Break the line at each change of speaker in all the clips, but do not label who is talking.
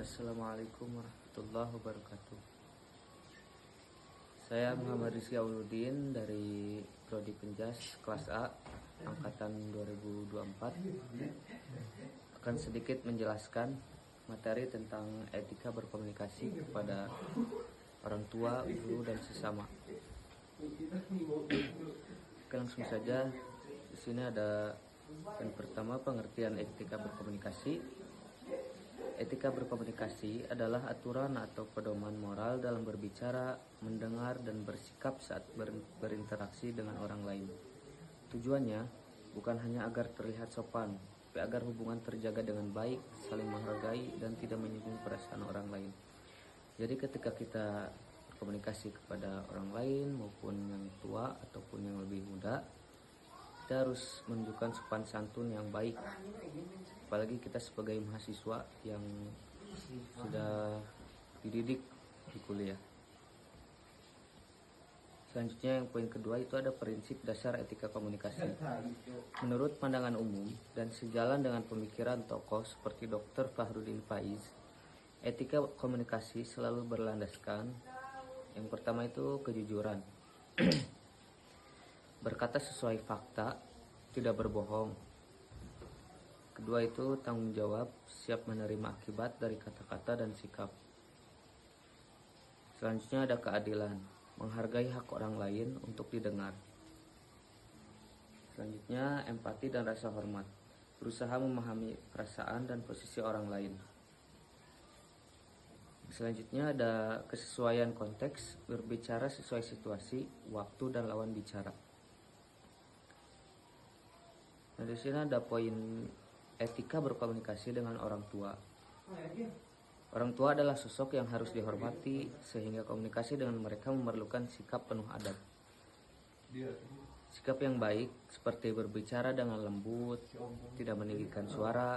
Assalamualaikum warahmatullahi wabarakatuh. Saya Muhammad Rizky Auludin dari Prodi Penjas kelas A angkatan 2024 akan sedikit menjelaskan materi tentang etika berkomunikasi kepada orang tua, guru, dan sesama. Oke, langsung saja. Di sini ada yang pertama, pengertian etika berkomunikasi. Etika berkomunikasi adalah aturan atau pedoman moral dalam berbicara, mendengar, dan bersikap saat berinteraksi dengan orang lain. Tujuannya bukan hanya agar terlihat sopan, tapi agar hubungan terjaga dengan baik, saling menghargai, dan tidak menyinggung perasaan orang lain. Jadi ketika kita berkomunikasi kepada orang lain maupun yang tua ataupun yang lebih muda, kita harus menunjukkan sopan santun yang baik, apalagi kita sebagai mahasiswa yang sudah dididik di kuliah. Selanjutnya yang poin kedua itu ada prinsip dasar etika komunikasi. Menurut pandangan umum dan sejalan dengan pemikiran tokoh seperti Dr. Fahrudin Faiz, etika komunikasi selalu berlandaskan yang pertama itu kejujuran. Berkata sesuai fakta, tidak berbohong. Kedua itu tanggung jawab, siap menerima akibat dari kata-kata dan sikap. Selanjutnya ada keadilan, menghargai hak orang lain untuk didengar. Selanjutnya empati dan rasa hormat, berusaha memahami perasaan dan posisi orang lain. Selanjutnya ada kesesuaian konteks, berbicara sesuai situasi, waktu, dan lawan bicara. Nah, di sini ada poin etika berkomunikasi dengan orang tua. Orang tua adalah sosok yang harus dihormati, sehingga komunikasi dengan mereka memerlukan sikap penuh adab. Sikap yang baik seperti berbicara dengan lembut, tidak meninggikan suara,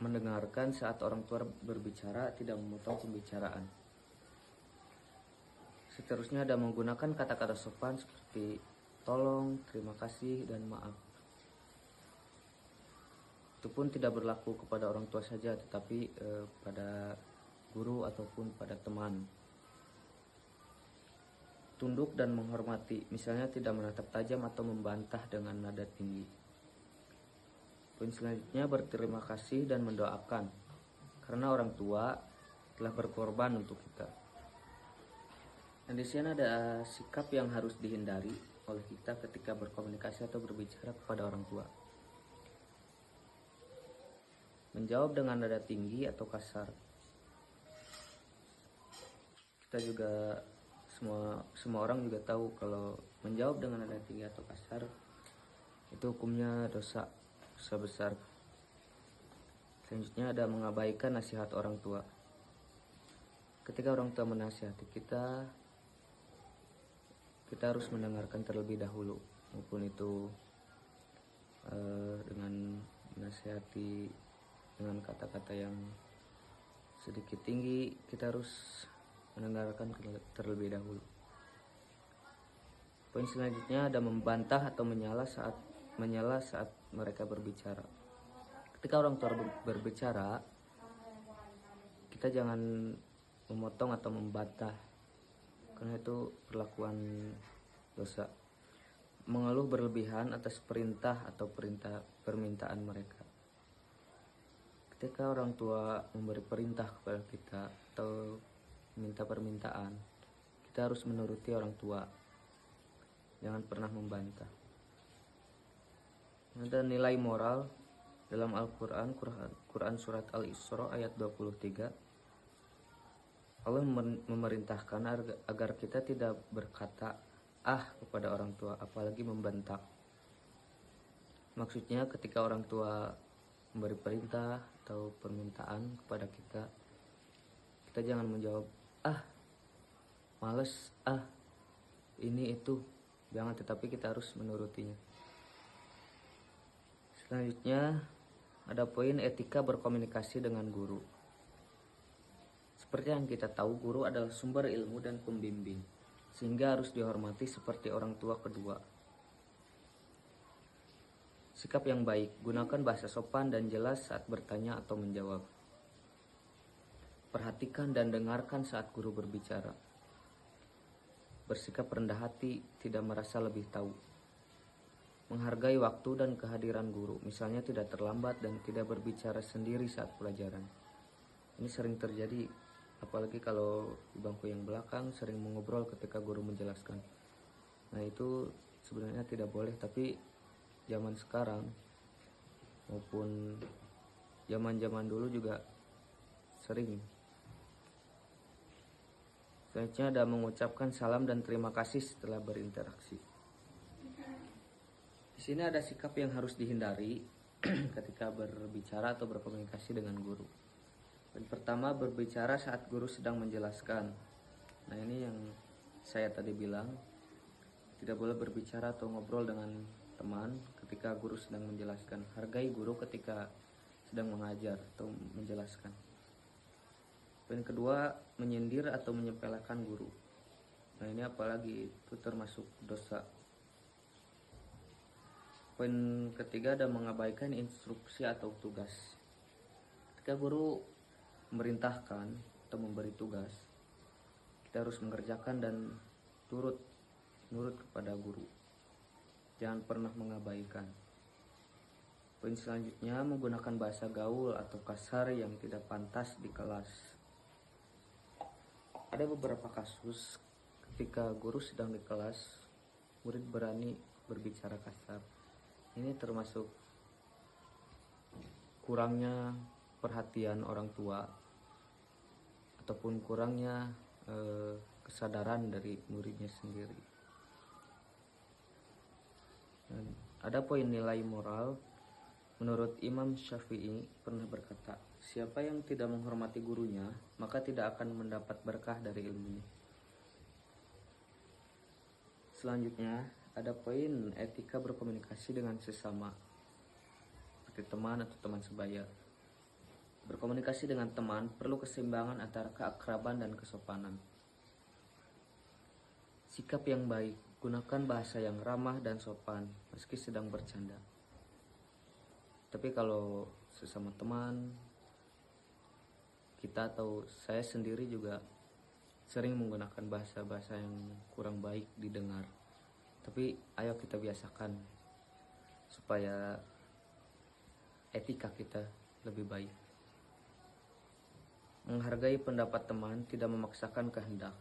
mendengarkan saat orang tua berbicara, tidak memotong pembicaraan. Seterusnya ada menggunakan kata-kata sopan seperti tolong, terima kasih, dan maaf. Itu pun tidak berlaku kepada orang tua saja, tetapi pada guru ataupun pada teman. Tunduk dan menghormati, misalnya tidak menatap tajam atau membantah dengan nada tinggi. Poin selanjutnya berterima kasih dan mendoakan, karena orang tua telah berkorban untuk kita. Dan di sini ada sikap yang harus dihindari oleh kita ketika berkomunikasi atau berbicara kepada orang tua. Menjawab dengan nada tinggi atau kasar. Kita juga semua orang juga tahu kalau menjawab dengan nada tinggi atau kasar itu hukumnya dosa besar. Selanjutnya ada mengabaikan nasihat orang tua. Ketika orang tua menasihati kita harus mendengarkan terlebih dahulu, maupun itu dengan menasihati dengan kata-kata yang sedikit tinggi, kita harus mendengarkan terlebih dahulu. Poin selanjutnya ada membantah atau menyela saat mereka berbicara. Ketika orang tua berbicara, kita jangan memotong atau membantah, karena itu perlakuan dosa. Mengeluh berlebihan atas perintah atau permintaan mereka. Ketika orang tua memberi perintah kepada kita atau minta permintaan, kita harus menuruti orang tua. Jangan pernah membantah. Ada nilai moral dalam Al-Quran, Quran surat Al-Isra ayat 23. Allah memerintahkan agar kita tidak berkata kepada orang tua, apalagi membentak. Maksudnya ketika orang tua memberi perintah atau permintaan kepada kita jangan menjawab males, ini itu. Jangan, tetapi kita harus menurutinya. Selanjutnya ada poin etika berkomunikasi dengan guru. Seperti yang kita tahu, guru adalah sumber ilmu dan pembimbing, sehingga harus dihormati seperti orang tua kedua. Sikap yang baik, gunakan bahasa sopan dan jelas saat bertanya atau menjawab. Perhatikan dan dengarkan saat guru berbicara. Bersikap rendah hati, tidak merasa lebih tahu. Menghargai waktu dan kehadiran guru, misalnya tidak terlambat dan tidak berbicara sendiri saat pelajaran. Ini sering terjadi, apalagi kalau di bangku yang belakang sering mengobrol ketika guru menjelaskan. Nah, itu sebenarnya tidak boleh, tapi zaman sekarang maupun zaman-zaman dulu juga sering. Selanjutnya ada mengucapkan salam dan terima kasih setelah berinteraksi. Di sini ada sikap yang harus dihindari ketika berbicara atau berkomunikasi dengan guru. Yang pertama, berbicara saat guru sedang menjelaskan. Nah, ini yang saya tadi bilang, tidak boleh berbicara atau ngobrol dengan teman ketika guru sedang menjelaskan. Hargai guru ketika sedang mengajar atau menjelaskan. Poin kedua, menyindir atau menyepelekan guru. Nah, ini apalagi itu termasuk dosa. Poin ketiga ada mengabaikan instruksi atau tugas. Ketika guru memerintahkan atau memberi tugas, kita harus mengerjakan dan nurut kepada guru. Jangan pernah mengabaikan. Poin selanjutnya, menggunakan bahasa gaul atau kasar yang tidak pantas di kelas. Ada beberapa kasus ketika guru sedang di kelas, murid berani berbicara kasar. Ini termasuk kurangnya perhatian orang tua ataupun kurangnya kesadaran dari muridnya sendiri. Dan ada poin nilai moral. Menurut Imam Syafi'i pernah berkata, siapa yang tidak menghormati gurunya, maka tidak akan mendapat berkah dari ilmunya. Selanjutnya, ada poin etika berkomunikasi dengan sesama, seperti teman atau teman sebaya. Berkomunikasi dengan teman perlu keseimbangan antara keakraban dan kesopanan. Sikap yang baik, gunakan bahasa yang ramah dan sopan meski sedang bercanda. Tapi kalau sesama teman, kita atau saya sendiri juga sering menggunakan bahasa-bahasa yang kurang baik didengar. Tapi ayo kita biasakan supaya etika kita lebih baik. Menghargai pendapat teman, tidak memaksakan kehendak.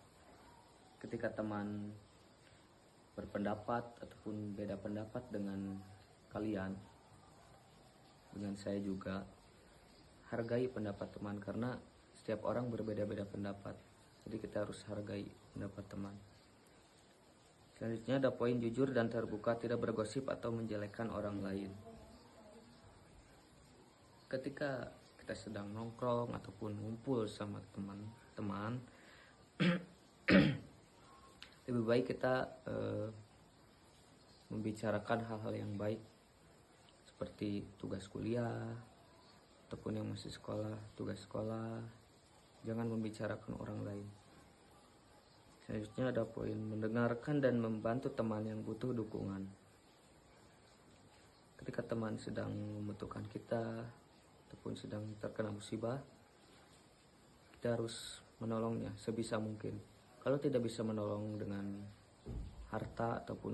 Ketika teman berpendapat ataupun beda pendapat dengan kalian, dengan saya juga, hargai pendapat teman karena setiap orang berbeda-beda pendapat. Jadi kita harus hargai pendapat teman. Selanjutnya ada poin jujur dan terbuka, tidak bergosip atau menjelekkan orang lain. Ketika kita sedang nongkrong ataupun ngumpul sama teman-teman, lebih baik kita membicarakan hal-hal yang baik seperti tugas kuliah ataupun yang masih sekolah, tugas sekolah. Jangan membicarakan orang lain. Selanjutnya ada poin mendengarkan dan membantu teman yang butuh dukungan. Ketika teman sedang membutuhkan kita ataupun sedang terkena musibah, kita harus menolongnya sebisa mungkin. Kalau tidak bisa menolong dengan harta ataupun